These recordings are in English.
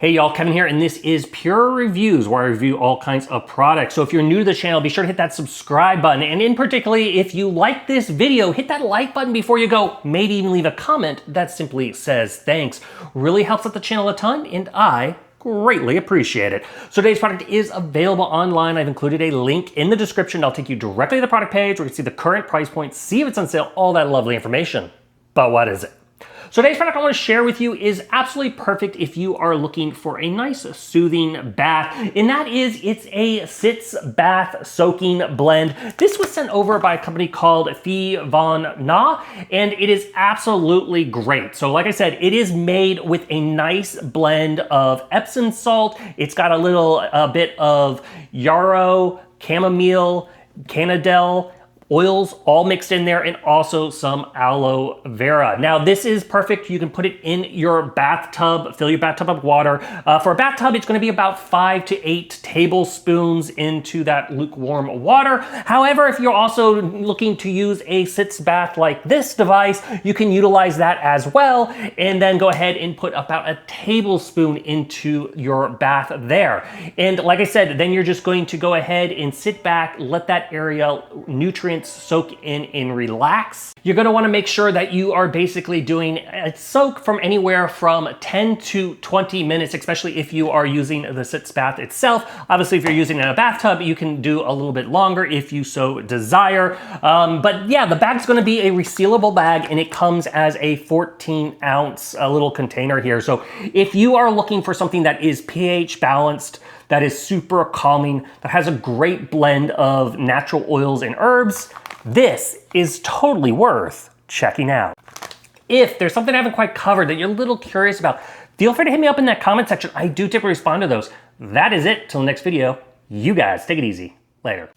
Hey y'all, Kevin here, and this is Pure Reviews, where I review all kinds of products. So if you're new to the channel, be sure to hit that subscribe button. And in particularly, if you like this video, hit that like button before you go. Maybe even leave a comment that simply says thanks. Really helps out the channel a ton, and I greatly appreciate it. So today's product is available online. I've included a link in the description. That'll take you directly to the product page where you can see the current price point, see if it's on sale, all that lovely information. But what is it? So today's product I want to share with you is absolutely perfect if you are looking for a nice soothing bath, and that is, it's a sitz bath soaking blend. This was sent over by a company called Fivona, and it is absolutely great. So like I said, it is made with a nice blend of Epsom salt. It's got a bit of yarrow, chamomile, cannadel, oils all mixed in there, and also some aloe vera. Now this is perfect. You can put it in your bathtub, fill your bathtub up with water. For a bathtub, it's gonna be about 5 to 8 tablespoons into that lukewarm water. However, if you're also looking to use a sitz bath like this device, you can utilize that as well, and then go ahead and put about a tablespoon into your bath there. And like I said, then you're just going to go ahead and sit back, let that area nutrients soak in and relax. You're going to want to make sure that you are basically doing a soak from anywhere from 10 to 20 minutes, especially if you are using the sitz bath itself. Obviously, if you're using it in a bathtub, you can do a little bit longer if you so desire. But yeah, the bag's going to be a resealable bag, and it comes as a 14-ounce little container here. So if you are looking for something that is pH balanced, that is super calming, that has a great blend of natural oils and herbs, this is totally worth checking out. If there's something I haven't quite covered that you're a little curious about, feel free to hit me up in that comment section. I do typically respond to those. That is it. Till the next video, you guys take it easy. Later.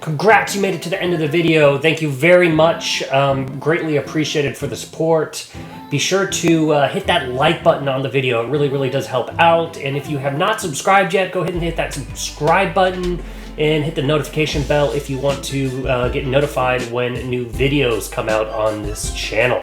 Congrats, you made it to the end of the video. Thank you very much. Greatly appreciated for the support. Be sure to hit that like button on the video. It really, really does help out. And if you have not subscribed yet, go ahead and hit that subscribe button and hit the notification bell if you want to get notified when new videos come out on this channel.